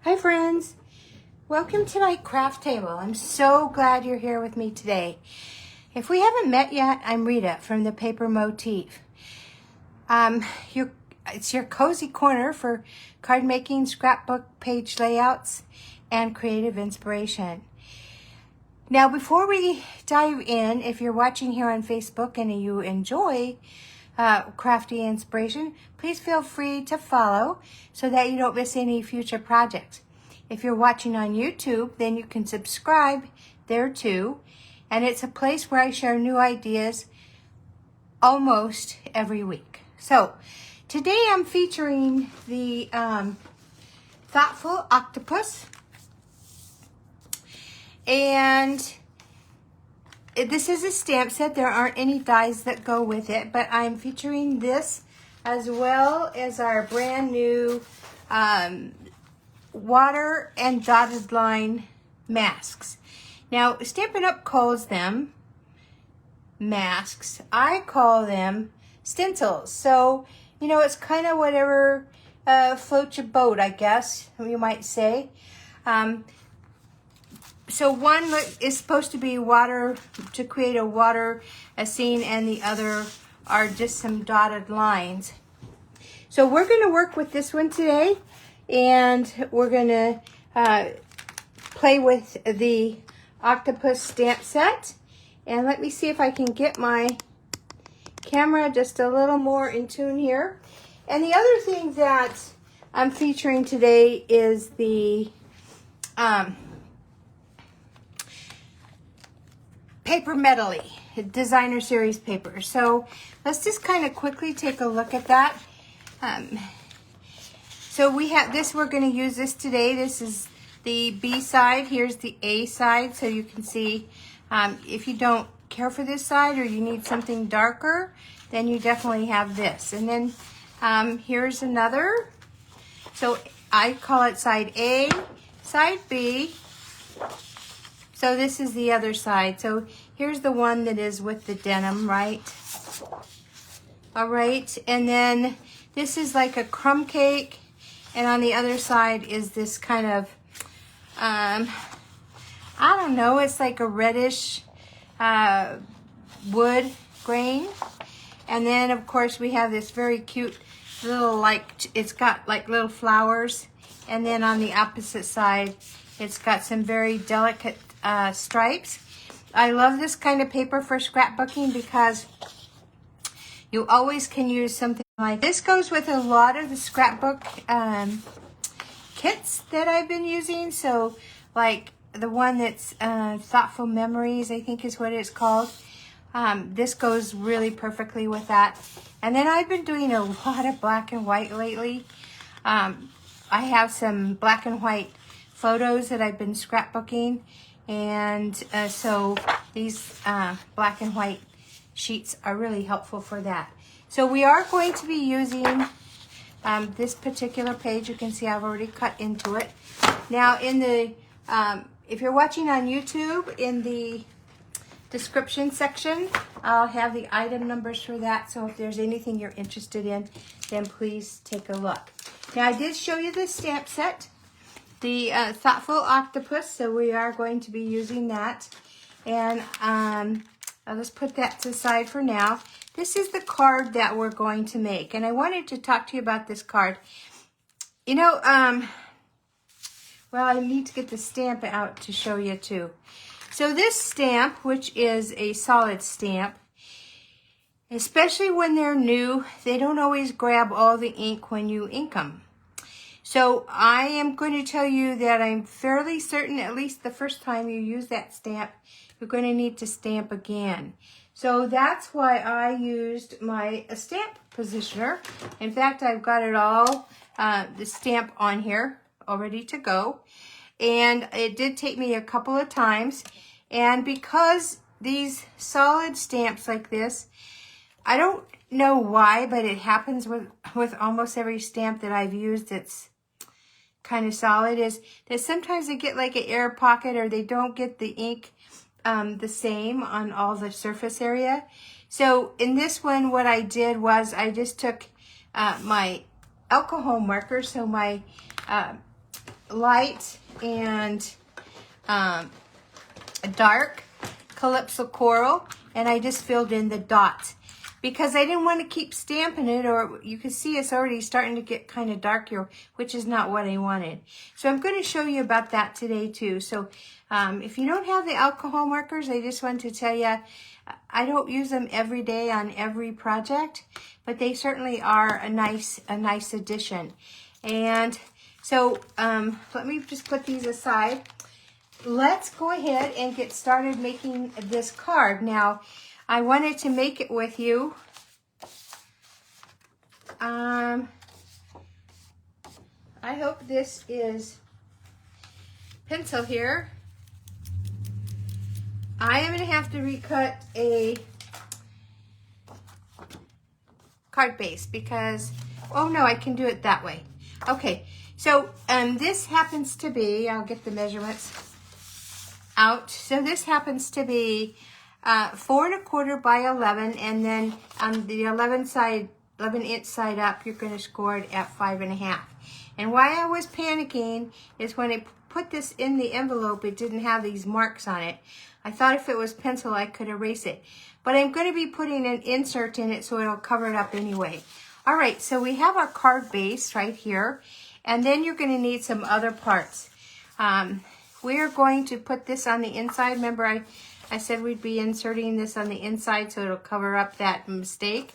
Hi friends, welcome to my craft table. I'm so glad you're here with me today. If we haven't met yet, I'm Rita from the Paper Motif. It's your cozy corner for card making, scrapbook page layouts, and creative inspiration. Now before we dive in, if you're watching here on Facebook and you enjoy crafty inspiration, please feel free to follow so that you don't miss any future projects. If you're watching on YouTube, then you can subscribe there too, and it's a place where I share new ideas almost every week. So today I'm featuring the Thoughtful Octopus, and this is a stamp set. There aren't any dies that go with it, but I'm featuring this as well as our brand new water and dotted line masks. Now, Stampin' Up! Calls them masks. I call them stencils. So, you know, it's kind of whatever floats your boat, I guess, you might say. So one is supposed to be water, to create a scene, and the other are just some dotted lines. So we're going to work with this one today, and we're going to play with the octopus stamp set. And let me see if I can get my camera just a little more in tune here. And the other thing that I'm featuring today is the paper Medley designer series paper. So let's just kind of quickly take a look at that. So we have this, we're going to use this today. This is the B side, here's the A side, so you can see if you don't care for this side or you need something darker, then you definitely have this. And then here's another. So I call it side A, side B. So this is the other side. So here's the one that is with the denim, right? All right, and then this is like a crumb cake, and on the other side is this kind of, I don't know, it's like a reddish wood grain. And then of course we have this very cute little, like, it's got like little flowers, and then on the opposite side it's got some very delicate stripes. I love this kind of paper for scrapbooking because you always can use something like this. Goes with a lot of the scrapbook kits that I've been using. So like the one that's Thoughtful Memories, I think is what it's called. This goes really perfectly with that. And then I've been doing a lot of black and white lately. I have some black and white photos that I've been scrapbooking, and so these black and white sheets are really helpful for that. So we are going to be using this particular page. You can see I've already cut into it. Now in the, if you're watching on YouTube, in the description section, I'll have the item numbers for that. So if there's anything you're interested in, then please take a look. Now I did show you this stamp set, the Thoughtful Octopus, so we are going to be using that. And I'll just put that to the side for now. This is the card that we're going to make, and I wanted to talk to you about this card. You know, well, I need to get the stamp out to show you too. So this stamp, which is a solid stamp, especially when they're new, they don't always grab all the ink when you ink them. So I am going to tell you that I'm fairly certain, at least the first time you use that stamp, you're going to need to stamp again. So that's why I used my stamp positioner. In fact, I've got it all, the stamp on here, all ready to go. And it did take me a couple of times. And because these solid stamps like this, I don't know why, but it happens with almost every stamp that I've used that's kind of solid, is that sometimes they get like an air pocket, or they don't get the ink the same on all the surface area. So in this one, what I did was I just took my alcohol marker, so my light and dark Calypso Coral, and I just filled in the dots because I didn't want to keep stamping it, or you can see it's already starting to get kind of dark here, which is not what I wanted. So I'm going to show you about that today too. So if you don't have the alcohol markers, I just want to tell you, I don't use them every day on every project, but they certainly are a nice addition. And so let me just put these aside. Let's go ahead and get started making this card. Now, I wanted to make it with you. I hope this is pencil here. I am going to have to recut a card base because, oh no, I can do it that way. Okay, so this happens to be, I'll get the measurements out. So this happens to be 4 1/4 by 11, and then on the 11 inch side up, you're going to score it at 5 1/2. And why I was panicking is when I put this in the envelope, it didn't have these marks on it. I thought if it was pencil, I could erase it. But I'm going to be putting an insert in it so it'll cover it up anyway. All right, so we have our card base right here, and then you're going to need some other parts. We're going to put this on the inside. Remember, I said we'd be inserting this on the inside so it'll cover up that mistake.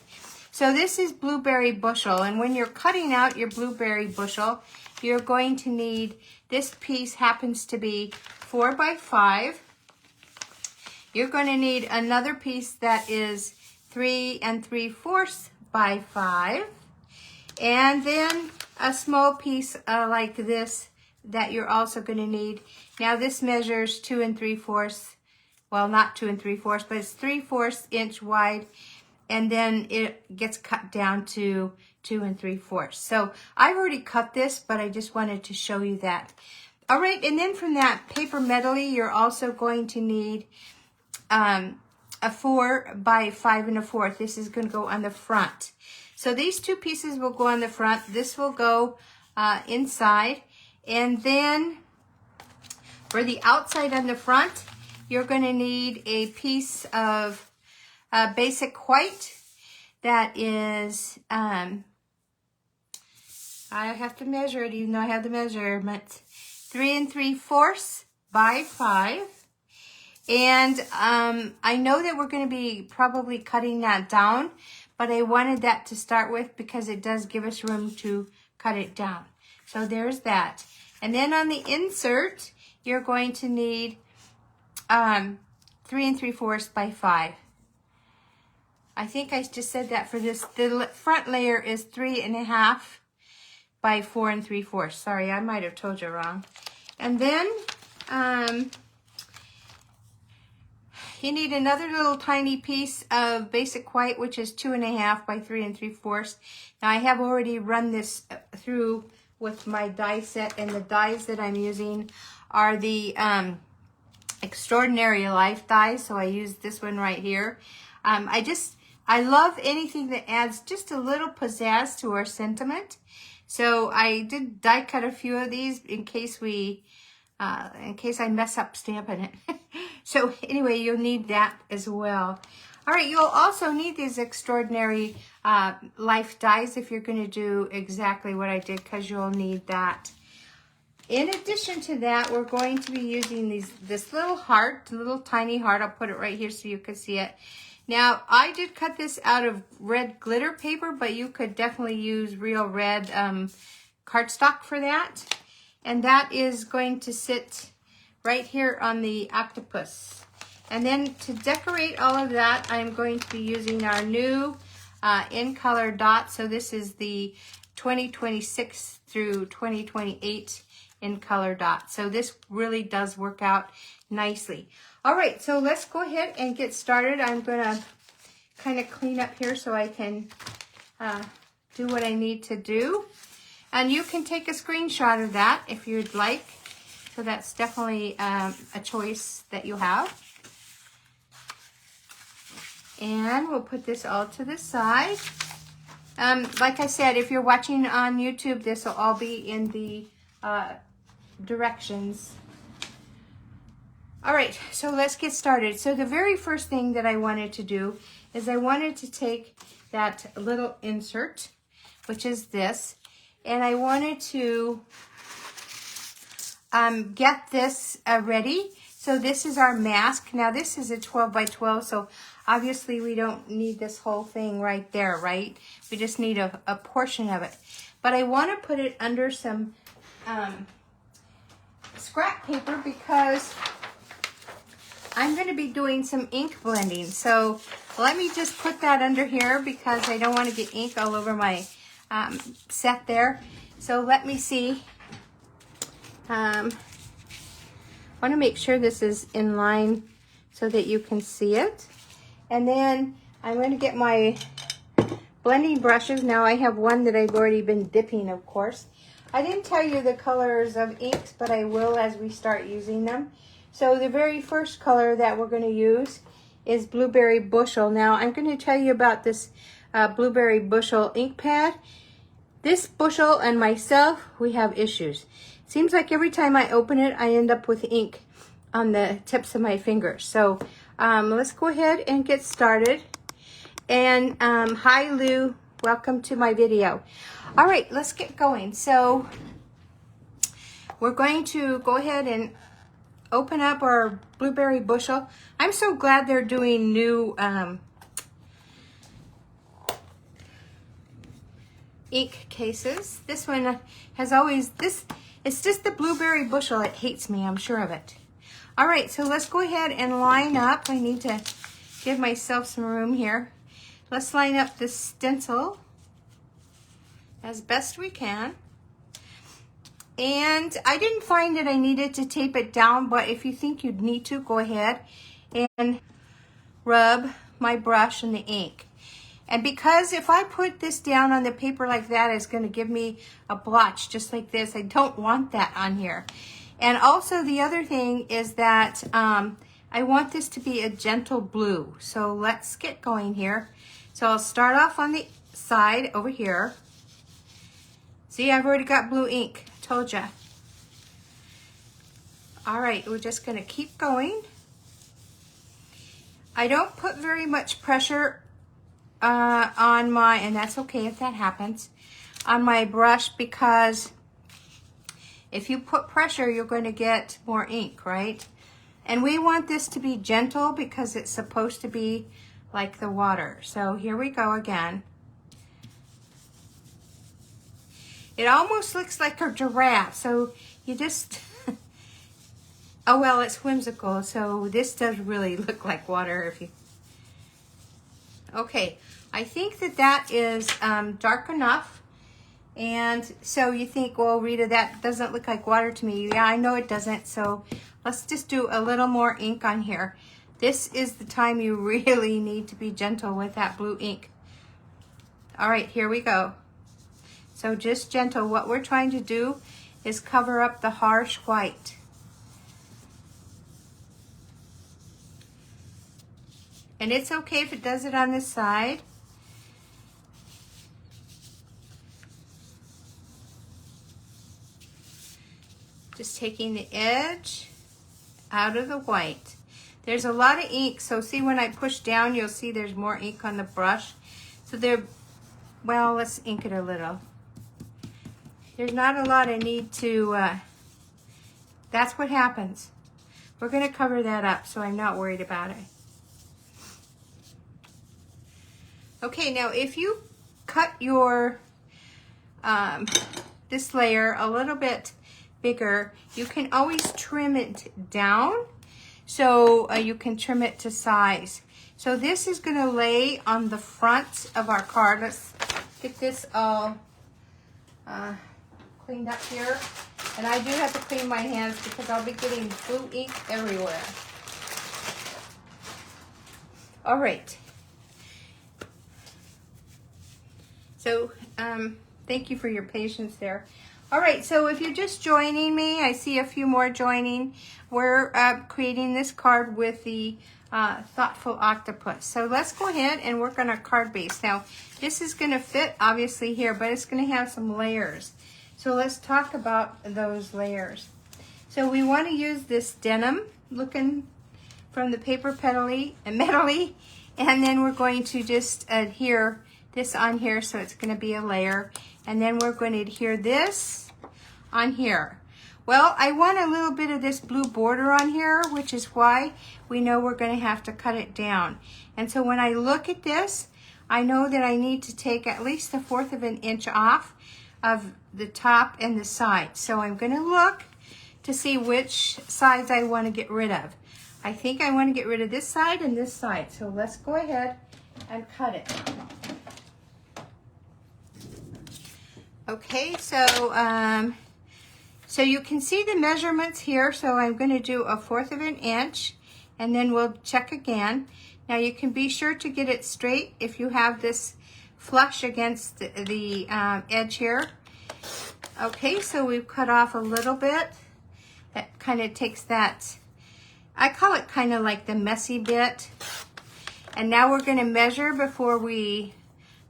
So this is blueberry bushel, and when you're cutting out your blueberry bushel, you're going to need, this piece happens to be 4 by 5. You're going to need another piece that is 3 3/4 by 5. And then a small piece like this that you're also going to need. Now this measures 2 3/4. Well, not 2 3/4, but it's 3/4 inch wide. And then it gets cut down to 2 3/4. So I've already cut this, but I just wanted to show you that. All right, and then from that paper medley, you're also going to need a 4 by 5 1/4. This is going to go on the front. So these two pieces will go on the front. This will go inside. And then for the outside on the front, you're going to need a piece of basic white that is, I have to measure it even though I have the measurements, 3 3/4 by 5. And I know that we're going to be probably cutting that down, but I wanted that to start with because it does give us room to cut it down. So there's that. And then on the insert, you're going to need 3 3/4 by 5. I think I just said that for this. The front layer is 3 1/2 by 4 3/4. Sorry, I might have told you wrong. And then you need another little tiny piece of basic white, which is 2 1/2 by 3 3/4. Now I have already run this through with my die set, and the dies that I'm using are the Extraordinary Life dies. So I use this one right here. I love anything that adds just a little pizzazz to our sentiment. So I did die cut a few of these in case I mess up stamping it. So anyway, you'll need that as well. All right, you'll also need these Extraordinary Life dies if you're going to do exactly what I did, because you'll need that. In addition to that, we're going to be using this little heart, little tiny heart. I'll put it right here so you can see it. Now, I did cut this out of red glitter paper, but you could definitely use real red cardstock for that. And that is going to sit right here on the octopus. And then to decorate all of that, I'm going to be using our new in color dot. So this is the 2026 through 2028 in color dot. So this really does work out nicely. All right, so let's go ahead and get started. I'm going to kind of clean up here so I can do what I need to do. And you can take a screenshot of that if you'd like. So that's definitely a choice that you have. And we'll put this all to the side. Like I said, if you're watching on YouTube, this will all be in the directions. All right, so let's get started. So the very first thing that I wanted to do is I wanted to take that little insert, which is this, and I wanted to get this ready. So this is our mask. Now this is a 12 by 12, so obviously we don't need this whole thing right there, right? We just need a portion of it. But I want to put it under some scrap paper because I'm going to be doing some ink blending. So let me just put that under here because I don't want to get ink all over my set there. So let me see. I want to make sure this is in line so that you can see it. And then I'm going to get my blending brushes. Now I have one that I've already been dipping, of course. I didn't tell you the colors of inks, but I will as we start using them. So the very first color that we're going to use is Blueberry Bushel. Now I'm going to tell you about this Blueberry Bushel ink pad. This bushel and myself, we have issues. Seems like every time I open it, I end up with ink on the tips of my fingers. So let's go ahead and get started. And hi Lou, welcome to my video. All right, let's get going. So we're going to go ahead and open up our Blueberry Bushel. I'm so glad they're doing new ink cases. This one has always, it's just the Blueberry Bushel. It hates me, I'm sure of it. All right, so let's go ahead and line up. I need to give myself some room here. Let's line up this stencil as best we can. And I didn't find that I needed to tape it down, but if you think you'd need to, go ahead and rub my brush in the ink. And because if I put this down on the paper like that, it's going to give me a blotch just like this. I don't want that on here. And also the other thing is that I want this to be a gentle blue. So let's get going here. So I'll start off on the side over here. See, I've already got blue ink. Told ya. All right, we're just going to keep going. I don't put very much pressure on my, and that's okay if that happens, on my brush, because if you put pressure, you're going to get more ink, right? And we want this to be gentle because it's supposed to be like the water. So here we go again. It almost looks like a giraffe, so you just, oh well, it's whimsical, so this does really look like water if you, okay. I think that that is dark enough. And so you think, well, Rita, that doesn't look like water to me. Yeah, I know it doesn't. So let's just do a little more ink on here. This is the time you really need to be gentle with that blue ink. All right, here we go. So just gentle. What we're trying to do is cover up the harsh white. And it's okay if it does it on this side. Just taking the edge out of the white. There's a lot of ink, so see when I push down, you'll see there's more ink on the brush. So there, well, let's ink it a little. There's not a lot I need to, that's what happens. We're gonna cover that up, so I'm not worried about it. Okay, now if you cut your, this layer a little bit bigger, you can always trim it down, so you can trim it to size. So this is going to lay on the front of our card. Let's get this all cleaned up here. And I do have to clean my hands because I'll be getting blue ink everywhere. All right. So thank you for your patience there. All right, so if you're just joining me, I see a few more joining. We're creating this card with the Thoughtful Octopus. So let's go ahead and work on our card base. Now, this is going to fit obviously here, but it's going to have some layers. So let's talk about those layers. So we want to use this denim looking from the paper Medley, and then we're going to just adhere this on here, so it's going to be a layer, and then we're going to adhere this on here. Well, I want a little bit of this blue border on here, which is why we know we're going to have to cut it down. And so when I look at this, I know that I need to take at least 1/4 of an inch off of the top and the side. So I'm going to look to see which sides I want to get rid of. I think I want to get rid of this side and this side. So let's go ahead and cut it. Okay, so you can see the measurements here. So I'm going to do 1/4 of an inch, and then we'll check again. Now you can be sure to get it straight if you have this flush against the edge here. Okay, so we've cut off a little bit. That kind of takes that, I call it kind of like the messy bit. And now we're going to measure before we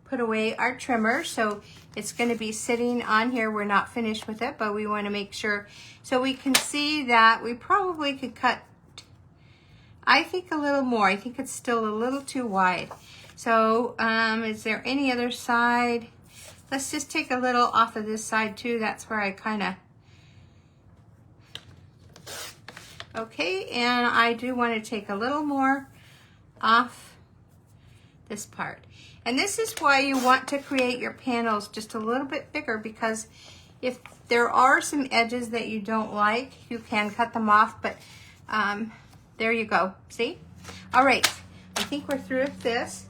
put away our trimmer. So it's going to be sitting on here. We're not finished with it, but we want to make sure. So we can see that we probably could cut, I think, a little more. I think it's still a little too wide. So is there any other side? Let's just take a little off of this side too. That's where I kind of, okay, and I do want to take a little more off this part. And this is why you want to create your panels just a little bit bigger, because if there are some edges that you don't like, you can cut them off, but there you go, see? All right, I think we're through with this.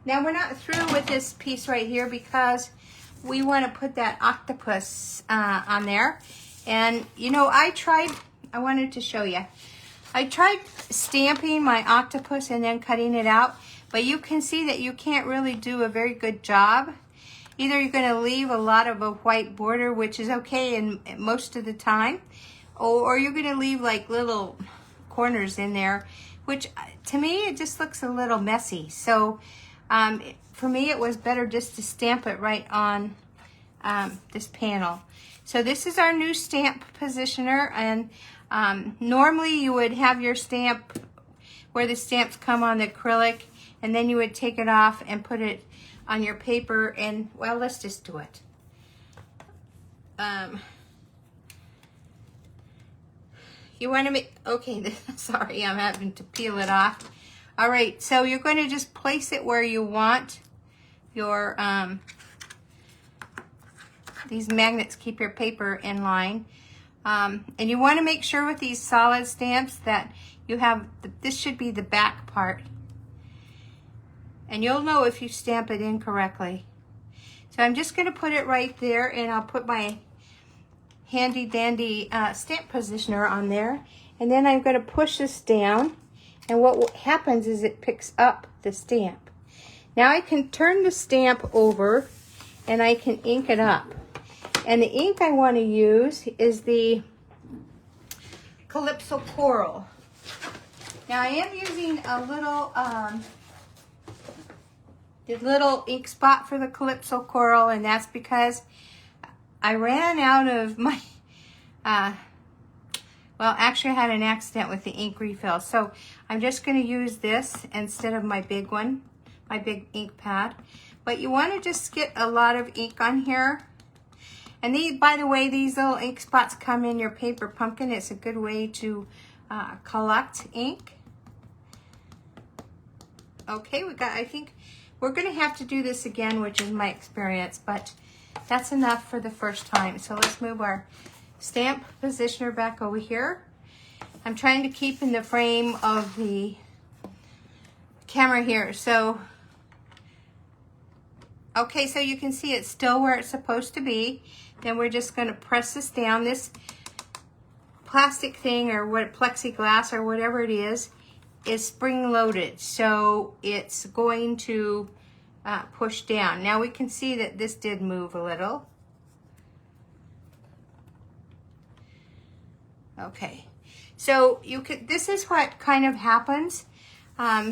Now we're not through with this piece right here because we want to put that octopus on there. And you know, I wanted to show you. I tried stamping my octopus and then cutting it out, but you can see that you can't really do a very good job. Either you're going to leave a lot of a white border, which is okay in most of the time, or you're going to leave like little corners in there, which to me it just looks a little messy. So for me it was better just to stamp it right on this panel. So this is our new stamp positioner, and normally you would have your stamp where the stamps come on the acrylic, and then you would take it off and put it on your paper, and well, let's just do it. You want to make, okay, sorry, I'm having to peel it off. All right, so you're going to just place it where you want your, these magnets keep your paper in line. And you want to make sure with these solid stamps that you have, this should be the back part. And you'll know if you stamp it incorrectly. So I'm just going to put it right there, and I'll put my handy dandy stamp positioner on there. And then I'm going to push this down, and what happens is it picks up the stamp. Now I can turn the stamp over and I can ink it up. And the ink I want to use is the Calypso Coral. Now I am using a little the little ink spot for the Calypso Coral, and that's because I ran out of my, well, actually I had an accident with the ink refill. So I'm just going to use this instead of my big one, my big ink pad. But you want to just get a lot of ink on here. And these, by the way, these little ink spots come in your paper pumpkin. It's a good way to collect ink. Okay, we got, I think we're going to have to do this again, which is my experience, but that's enough for the first time. So let's move our stamp positioner back over here. I'm trying to keep in the frame of the camera here. So, okay, so you can see it's still where it's supposed to be. Then we're just going to press this down. This plastic thing, or what, plexiglass or whatever it is spring loaded. So it's going to push down. Now we can see that this did move a little. Okay, so you could, this is what kind of happens.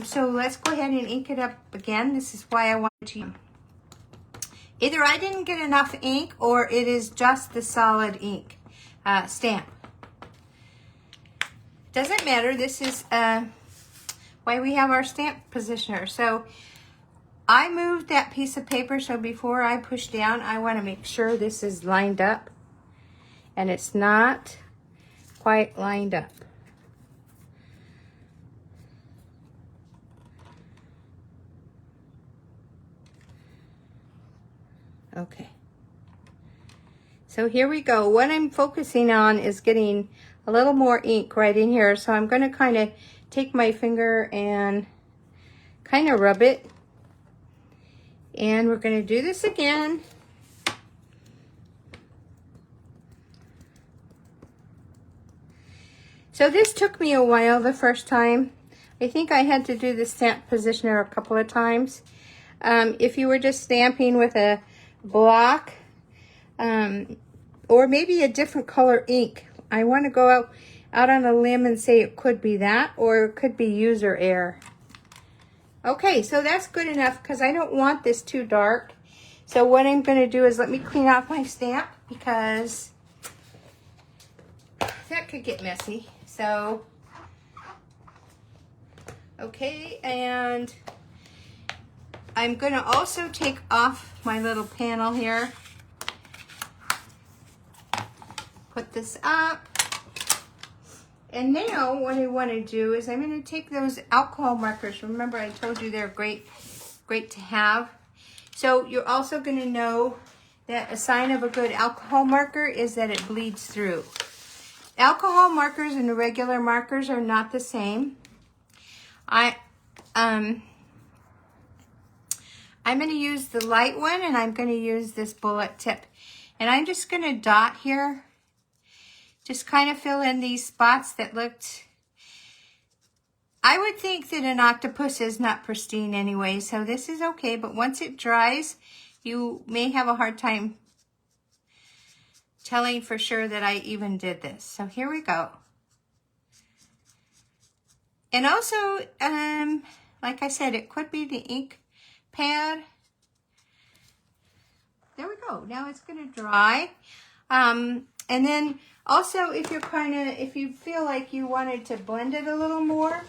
So let's go ahead and ink it up again. This is why I wanted to, either I didn't get enough ink or it is just the solid ink stamp. doesn't matter. This is why we have our stamp positioner. So I moved that piece of paper, so before I push down, I want to make sure this is lined up, and it's not quite lined up. Okay. So here we go. What I'm focusing on is getting a little more ink right in here. So I'm going to kind of take my finger and kind of rub it. And we're going to do this again. So this took me a while the first time. I think I had to do the stamp positioner a couple of times. If you were just stamping with a block, or maybe a different color ink, I want to go out on a limb and say it could be that, or it could be user error. Okay, so that's good enough because I don't want this too dark. So what I'm going to do is let me clean off my stamp because that could get messy. So, okay, and I'm going to also take off my little panel here. Put this up. And now what I want to do is I'm going to take those alcohol markers. Remember I told you they're great to have. So you're also going to know that a sign of a good alcohol marker is that it bleeds through. Alcohol markers and the regular markers are not the same. I'm going to use the light one, and I'm going to use this bullet tip. And I'm just going to dot here. Just kind of fill in these spots that looked... I would think that an octopus is not pristine anyway, so this is okay. But once it dries, you may have a hard time telling for sure that I even did this. So here we go. And also, like I said, it could be the ink pad. There we go. Now it's going to dry. And then also, if you feel like you wanted to blend it a little more,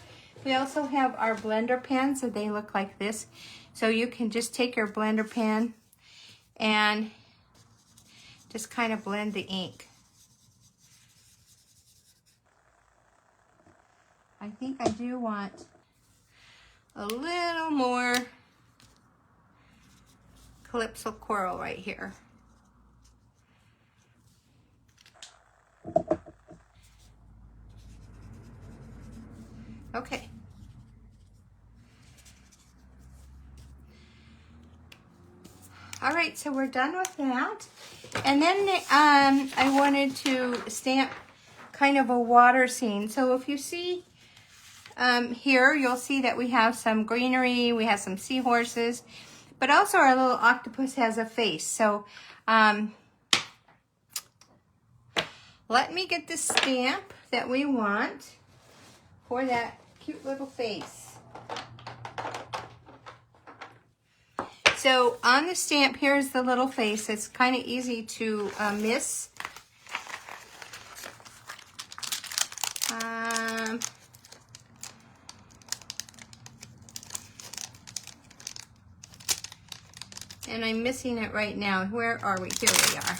we also have our blender pans, so they look like this. So you can just take your blender pen and just kind of blend the ink. I think I do want a little more Calypso Coral right here. Okay. All right, so we're done with that. And then I wanted to stamp kind of a water scene. So if you see here, you'll see that we have some greenery, we have some seahorses, but also our little octopus has a face. So let me get the stamp that we want for that cute little face. So on the stamp, here's the little face. It's kind of easy to miss. And I'm missing it right now. Where are we? Here we are.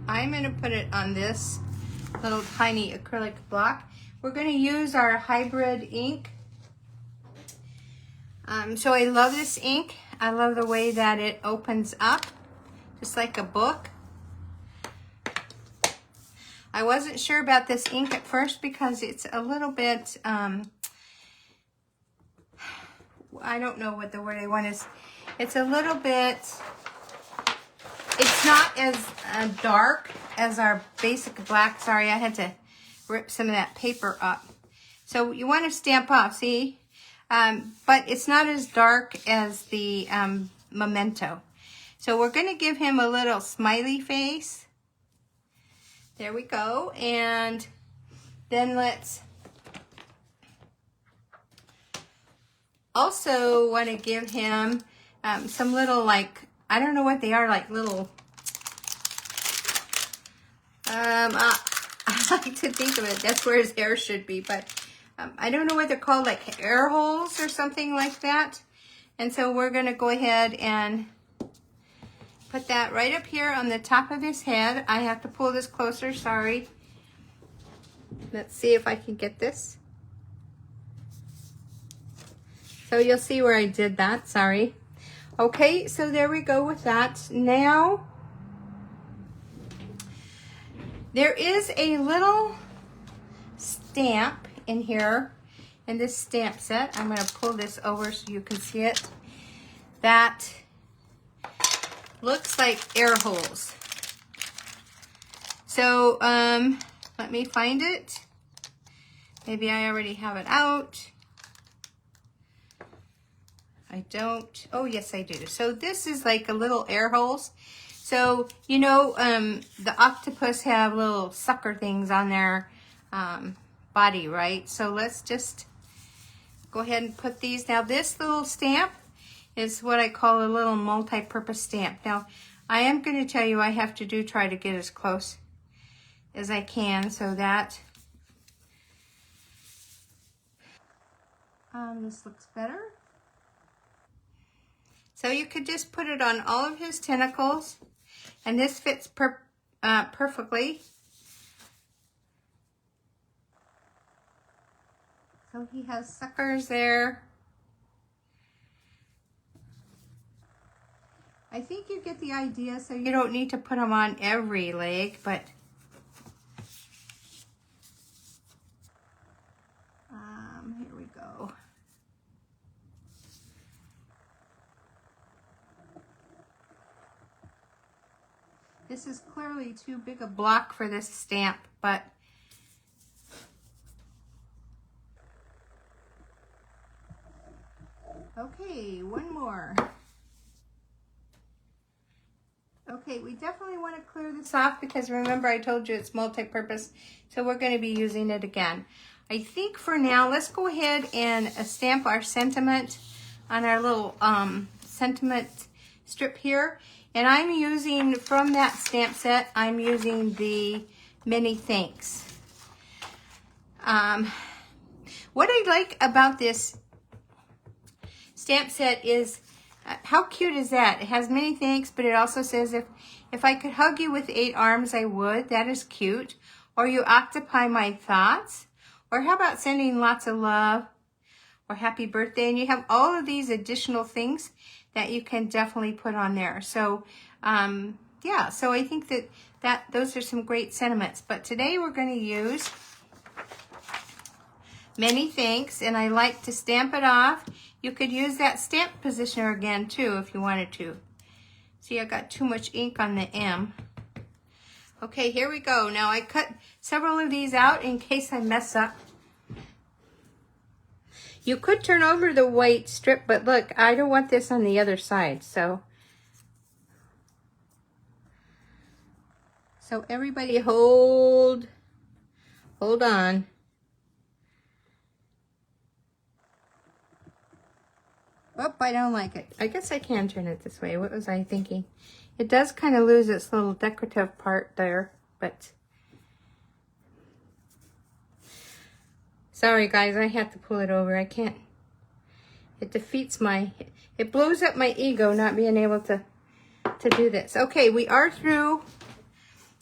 I'm going to put it on this little tiny acrylic block. We're going to use our hybrid ink. So I love this ink. I love the way that it opens up, just like a book. I wasn't sure about this ink at first because it's a little bit, I don't know what the word I want is. It's a little bit, it's not as dark as our basic black. Sorry, I had to rip some of that paper up. So you want to stamp off, see? But it's not as dark as the Memento. So we're going to give him a little smiley face. There we go. And then let's also want to give him some little, like, I don't know what they are, like little, I like to think of it, that's where his hair should be, but I don't know what they're called, like air holes or something like that. And so we're gonna go ahead and put that right up here on the top of his head. I have to pull this closer, sorry. Let's see if I can get this. So you'll see where I did that, sorry. Okay, so there we go with that. Now, there is a little stamp in here, in this stamp set. I'm gonna pull this over so you can see it. That looks like air holes. So, let me find it. Maybe I already have it out. I don't. Oh, yes, I do. So this is like a little air holes. So, you know, the octopus have little sucker things on their body, right? So let's just go ahead and put these. Now, this little stamp is what I call a little multi-purpose stamp. Now, I am going to tell you I have to try to get as close as I can so that this looks better. So you could just put it on all of his tentacles, and this fits perfectly. So he has suckers there. I think you get the idea, so you don't need to put them on every leg, but here we go. This is clearly too big a block for this stamp, but okay, one more. Okay, we definitely want to clear this off because remember I told you it's multi-purpose, so we're going to be using it again. I think for now, let's go ahead and stamp our sentiment on our little sentiment strip here. And I'm using, from that stamp set, I'm using the Many Thanks. What I like about this stamp set is, how cute is that? It has many thanks, but it also says, if I could hug you with 8 arms, I would. That is cute. Or you occupy my thoughts. Or how about sending lots of love? Or happy birthday. And you have all of these additional things that you can definitely put on there. So, yeah, so I think that those are some great sentiments. But today we're going to use Many Thanks, and I like to stamp it off. You could use that stamp positioner again too if you wanted to. See, I got too much ink on the M. Okay, here we go. Now I cut several of these out in case I mess up. You could turn over the white strip, but look, I don't want this on the other side, so everybody hold on. Oh, I don't like it. I guess I can turn it this way. What was I thinking? It does kind of lose its little decorative part there, but sorry guys, I have to pull it over. I can't. It defeats it blows up my ego not being able to do this. Okay, we are through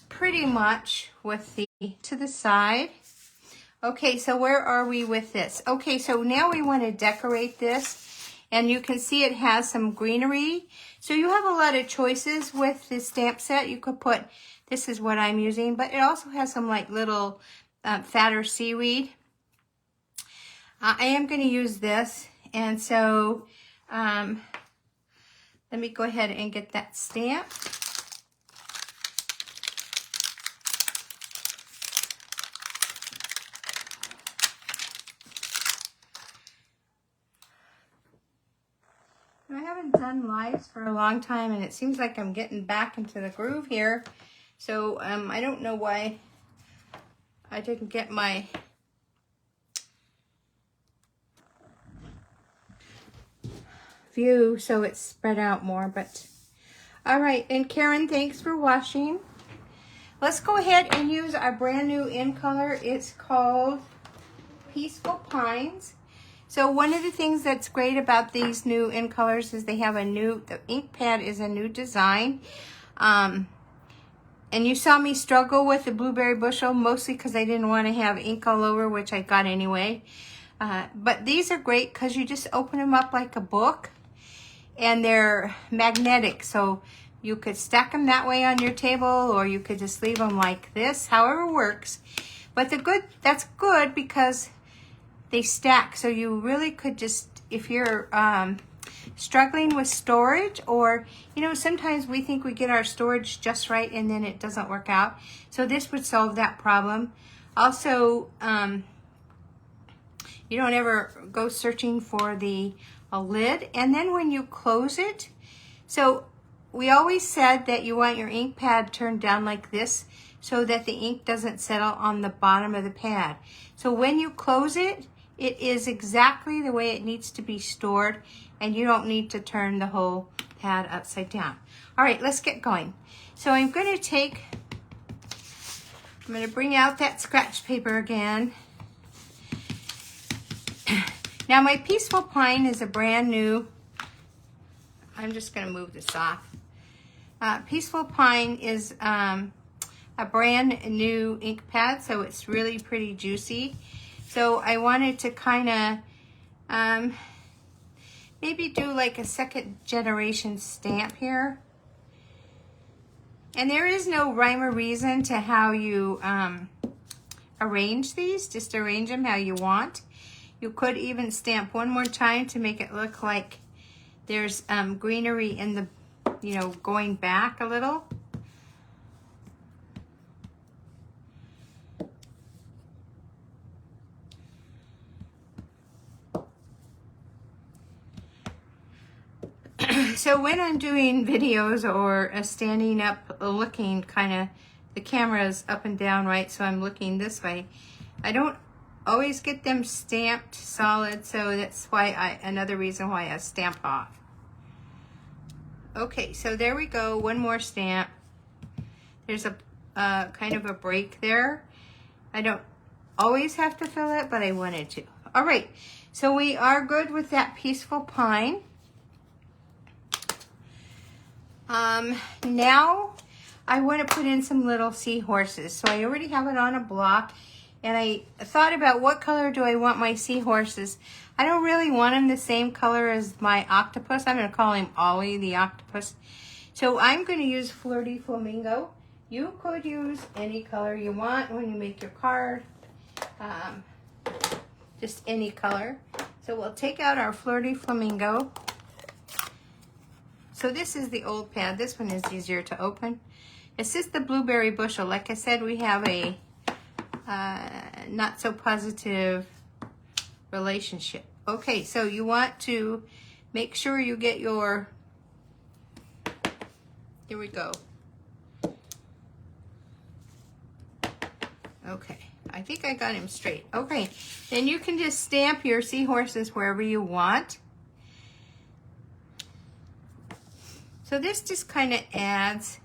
pretty much with the to the side. Okay, so where are we with this? Okay, so now we want to decorate this. And you can see it has some greenery. So you have a lot of choices with this stamp set. You could put, this is what I'm using, but it also has some like little fatter seaweed. I am going to use this. And so let me go ahead and get that stamp. I haven't done lives for a long time, and it seems like I'm getting back into the groove here. So I don't know why I didn't get my view so it's spread out more, but all right. And Karen, thanks for watching. let's go ahead and use our brand new in color. It's called Peaceful Pines. So one of the things that's great about these new in colors is they have the ink pad is a new design. And you saw me struggle with the blueberry bushel, mostly because I didn't want to have ink all over, which I got anyway. But these are great because you just open them up like a book, and they're magnetic. So you could stack them that way on your table, or you could just leave them like this, however works. But that's good because they stack. So you really could just, if you're struggling with storage, or sometimes we think we get our storage just right and then it doesn't work out. So this would solve that problem. Also, you don't ever go searching for a lid. And then when you close it, so we always said that you want your ink pad turned down like this so that the ink doesn't settle on the bottom of the pad. So when you close it, it is exactly the way it needs to be stored, and you don't need to turn the whole pad upside down. All right, let's get going. So I'm going to bring out that scratch paper again. Now my Peaceful Pine is a brand new, I'm just going to move this off. Peaceful Pine is a brand new ink pad, so it's really pretty juicy. So I wanted to kind of maybe do like a second generation stamp here. And there is no rhyme or reason to how you arrange these. Just arrange them how you want. You could even stamp one more time to make it look like there's greenery in the, going back a little. So when I'm doing videos or standing up looking the camera's up and down, right? So I'm looking this way. I don't always get them stamped solid, so that's why another reason why I stamp off. Okay, so there we go, one more stamp. There's a kind of a break there. I don't always have to fill it, but I wanted to. All right, so we are good with that Peaceful Pine. Now I want to put in some little seahorses. So I already have it on a block, and I thought about what color do I want my seahorses. I don't really want them the same color as my octopus. I'm going to call him Ollie the octopus. So I'm going to use Flirty Flamingo. You could use any color you want when you make your card. Just any color. So we'll take out our Flirty Flamingo. So this is the old pad. This one is easier to open. It's just the blueberry bushel. Like I said, we have a not so positive relationship. Okay, so you want to make sure you get your, here we go. Okay, I think I got him straight. Okay, then you can just stamp your seahorses wherever you want. So this just kind of adds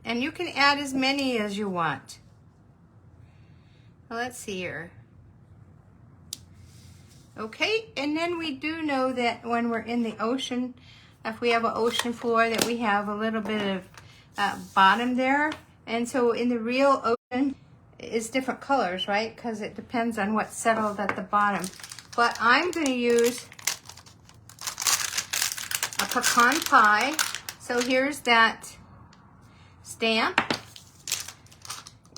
and you can add as many as you want. Well, let's see here. Okay, and then we do know that when we're in the ocean, if we have an ocean floor, that we have a little bit of bottom there. And so in the real ocean is different colors, right? Because it depends on what's settled at the bottom. But I'm going to use a pecan pie. So here's that stamp.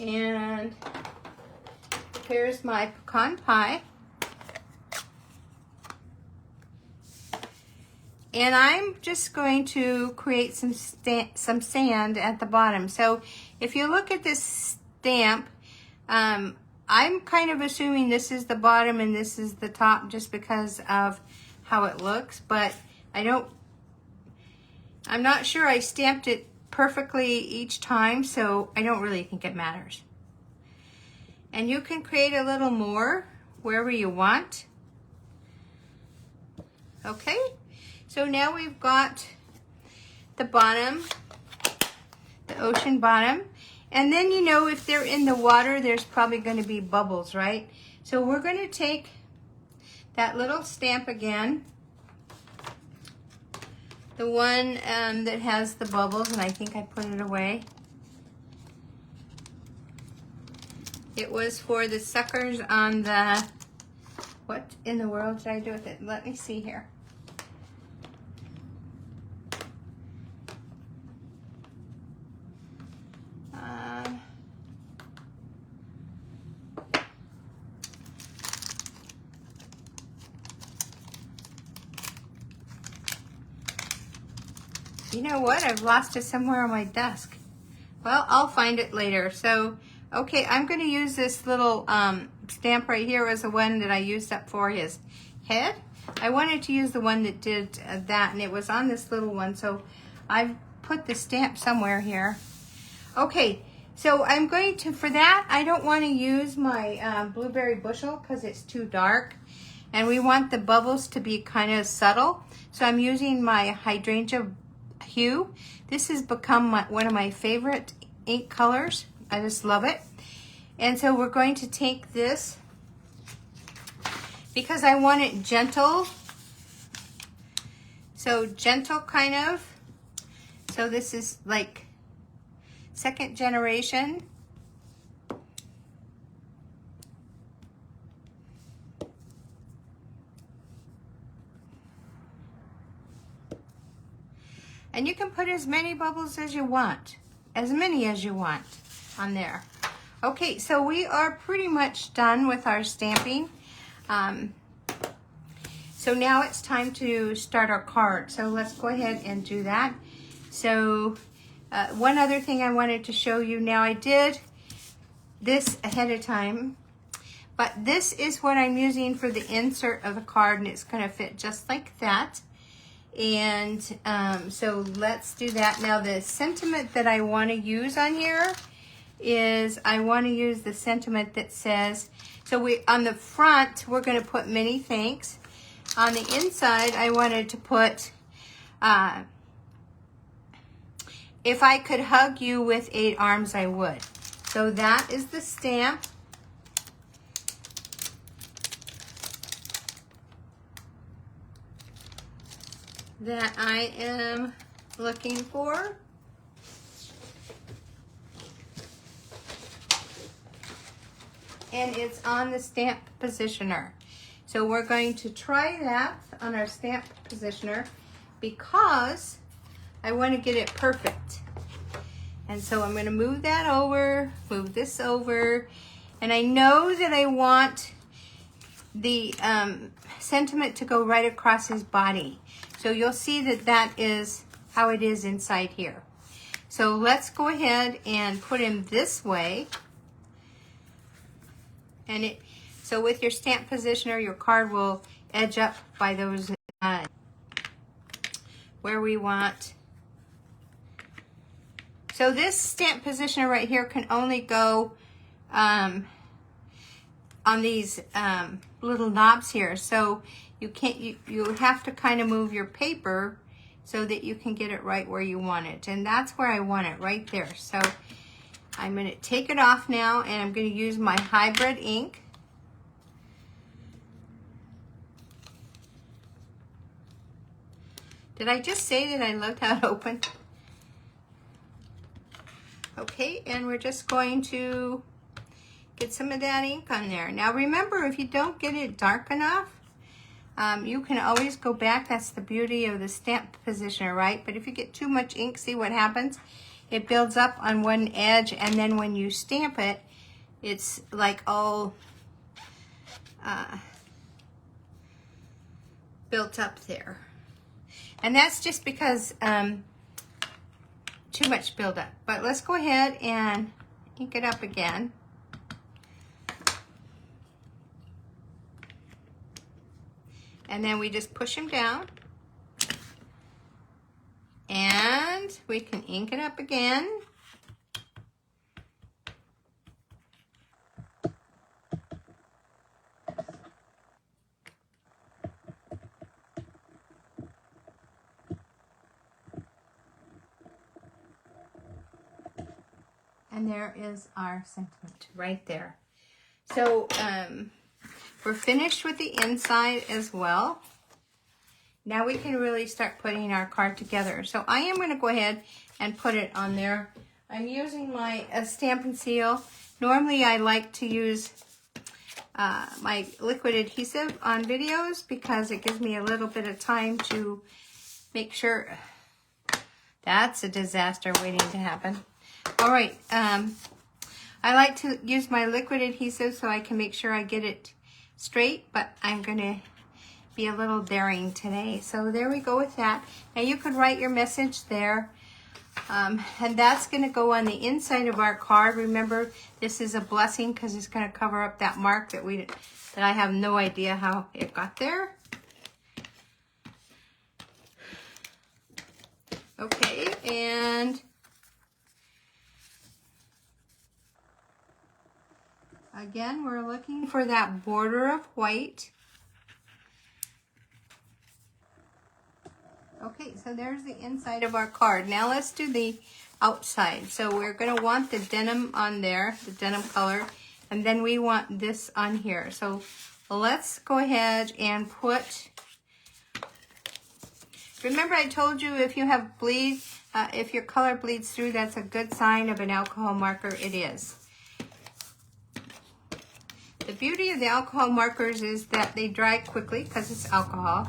And here's my pecan pie. And I'm just going to create some sand at the bottom. So if you look at this stamp, I'm kind of assuming this is the bottom and this is the top just because of how it looks, but I'm not sure I stamped it perfectly each time, so I don't really think it matters. And you can create a little more wherever you want. Okay, so now we've got the bottom, the ocean bottom. And then, you know, if they're in the water, there's probably going to be bubbles, right? So we're going to take that little stamp again, the one that has the bubbles, and I think I put it away. It was for the suckers on the, what in the world did I do with it? Let me see here. You know what? I've lost it somewhere on my desk. Well, I'll find it later. So, okay, I'm going to use this little stamp right here as the one that I used up for his head. I wanted to use the one that did that, and it was on this little one. So I've put the stamp somewhere here. Okay, so I'm going to, for that, I don't want to use my blueberry bushel because it's too dark. And we want the bubbles to be kind of subtle. So I'm using my hydrangea hue. This has become one of my favorite ink colors. I just love it. And so we're going to take this because I want it gentle. So gentle kind of. So this is like second generation. And you can put as many bubbles as you want, as many as you want on there. Okay, so we are pretty much done with our stamping. So now it's time to start our card. So let's go ahead and do that. So one other thing I wanted to show you. Now I did this ahead of time, but this is what I'm using for the insert of the card, and it's gonna fit just like that. And so let's do that. Now the sentiment that I want to use on here is I want to use the sentiment that says, so we on the front we're going to put many thanks. On the inside I wanted to put if I could hug you with 8 arms I would. So that is the stamp. That I am looking for. And it's on the stamp positioner. So we're going to try that on our stamp positioner because I want to get it perfect. And so I'm going to move that over, move this over, and I know that I want the sentiment to go right across his body. So you'll see that that is how it is inside here. So let's go ahead and put him this way. And so with your stamp positioner, your card will edge up by those where we want. So this stamp positioner right here can only go on these little knobs here. So you can't, you have to kind of move your paper so that you can get it right where you want it. And that's where I want it, right there. So I'm going to take it off now, and I'm going to use my hybrid ink. Did I just say that I loved how it opened? Okay, and we're just going to get some of that ink on there. Now remember, if you don't get it dark enough, you can always go back. That's the beauty of the stamp positioner, right? But if you get too much ink, see what happens? It builds up on one edge, and then when you stamp it, it's like all built up there. And that's just because too much buildup. But let's go ahead and ink it up again. And then we just push him down. And we can ink it up again. And there is our sentiment right there. So we're finished with the inside as well. Now we can really start putting our card together. So I am going to go ahead and put it on there. I'm using my stamp and seal. Normally I like to use my liquid adhesive on videos because it gives me a little bit of time to make sure. That's a disaster waiting to happen. All right, I like to use my liquid adhesive so I can make sure I get it straight, but I'm gonna be a little daring today. So there we go with that. Now you could write your message there. And that's gonna go on the inside of our card. Remember, this is a blessing because it's gonna cover up that mark that I have no idea how it got there. Okay, and again, we're looking for that border of white. Okay, so there's the inside of our card. Now let's do the outside. So we're going to want the denim on there, the denim color, and then we want this on here. So let's go ahead and put, remember I told you if you have bleed, if your color bleeds through, that's a good sign of an alcohol marker. It is. The beauty of the alcohol markers is that they dry quickly because it's alcohol.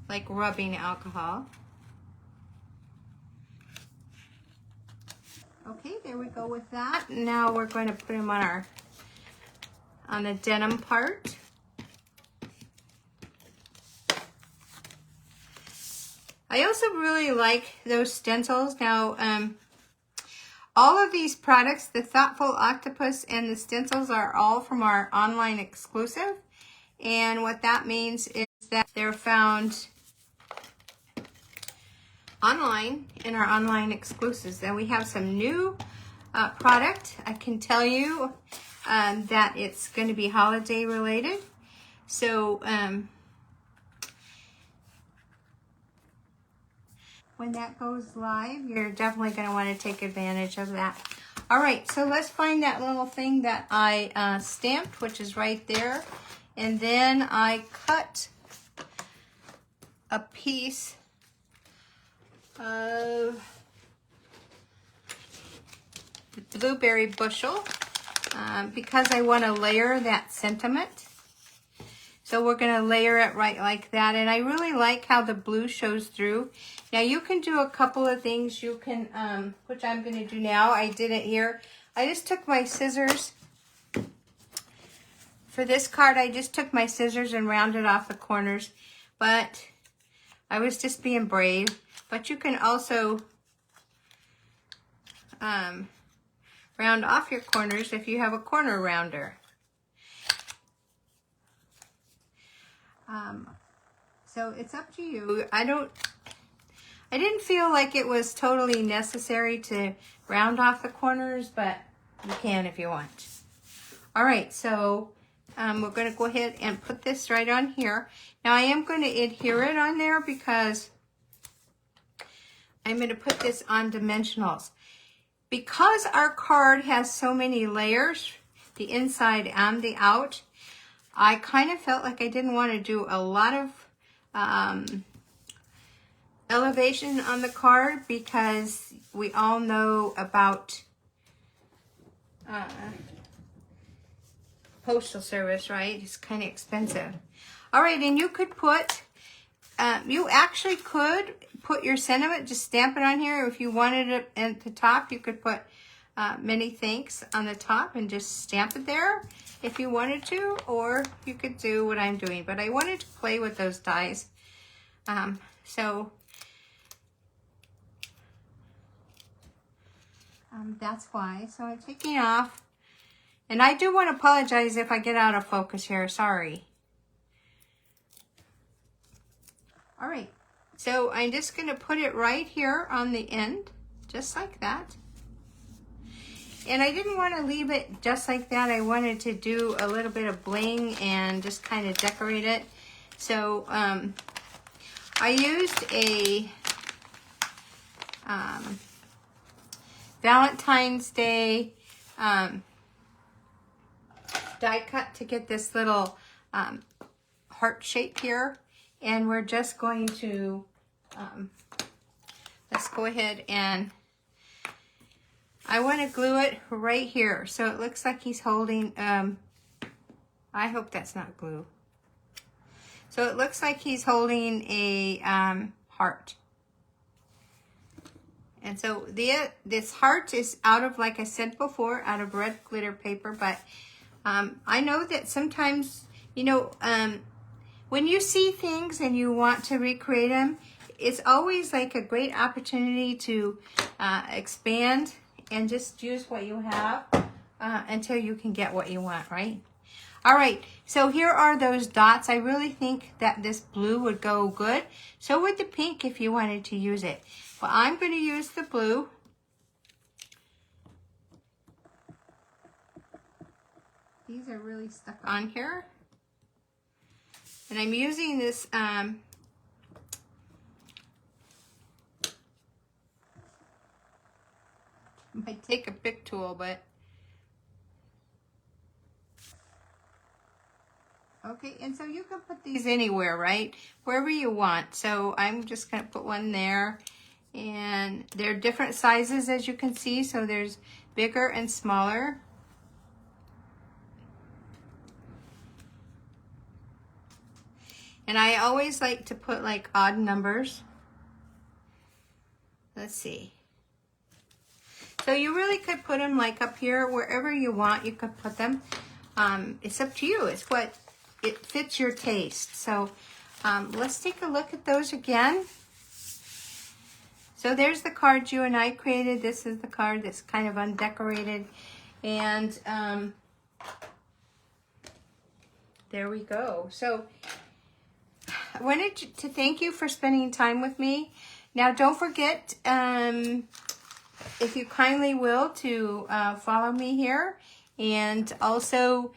Like rubbing alcohol. Okay, there we go with that. Now we're going to put them on the denim part. I also really like those stencils. Now, all of these products, the Thoughtful Octopus and the stencils, are all from our online exclusive. And what that means is that they're found online in our online exclusives. Then we have some new product. I can tell you that it's going to be holiday related. So when that goes live, you're definitely going to want to take advantage of that. All right, so let's find that little thing that I stamped, which is right there. And then I cut a piece of the blueberry bushel because I want to layer that sentiment. So we're going to layer it right like that. And I really like how the blue shows through. Now you can do a couple of things. You can, which I'm going to do now. I did it here. I just took my scissors. For this card, I just took my scissors and rounded off the corners. But I was just being brave. But you can also round off your corners if you have a corner rounder. So it's up to you. I didn't feel like it was totally necessary to round off the corners, but you can if you want. All right, so we're going to go ahead and put this right on here. Now I am going to adhere it on there because I'm going to put this on dimensionals. Because our card has so many layers, the inside and the out, I kind of felt like I didn't want to do a lot of elevation on the card because we all know about postal service, right? It's kind of expensive. All right, and you could put, you actually could put your sentiment, just stamp it on here. If you wanted it at the top, you could put many thanks on the top and just stamp it there if you wanted to, or you could do what I'm doing. But I wanted to play with those dies. So that's why. So I'm taking off. And I do want to apologize if I get out of focus here. Sorry. All right. So I'm just going to put it right here on the end, just like that. And I didn't want to leave it just like that. I wanted to do a little bit of bling and just kind of decorate it. So I used a Valentine's Day die cut to get this little heart shape here. And we're just going to, let's go ahead and, I want to glue it right here. So it looks like he's holding, I hope that's not glue. So it looks like he's holding a heart. And so this heart is out of, like I said before, out of red glitter paper. But I know that sometimes, you know, when you see things and you want to recreate them, it's always like a great opportunity to expand and just use what you have until you can get what you want, right? All right, so here are those dots. I really think that this blue would go good. So would the pink if you wanted to use it. Well, I'm going to use the blue. These are really stuck on here. And I'm using this might take a big tool, but okay, and so you can put these anywhere, right? Wherever you want. So I'm just going to put one there. And they're different sizes, as you can see. So there's bigger and smaller. And I always like to put like odd numbers. Let's see. So you really could put them like up here, wherever you want, you could put them. It's up to you. It's what it fits your taste. So let's take a look at those again. So there's the card you and I created. This is the card that's kind of undecorated. And there we go. So I wanted to thank you for spending time with me. Now don't forget, if you kindly will, to follow me here. And also,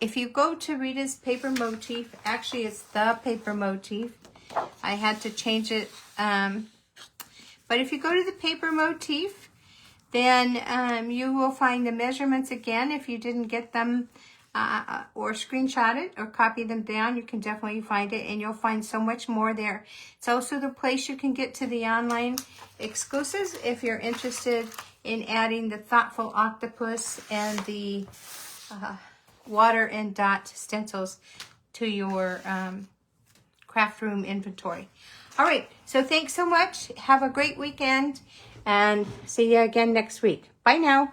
if you go to Rita's paper motif, actually it's the paper motif. I had to change it. But if you go to the paper motif, then you will find the measurements again. If you didn't get them or screenshot it or copy them down, you can definitely find it, and you'll find so much more there. It's also the place you can get to the online exclusives if you're interested in adding the Thoughtful Octopus and the water and dot stencils to your craft room inventory. All right, so thanks so much. Have a great weekend, and see you again next week. Bye now.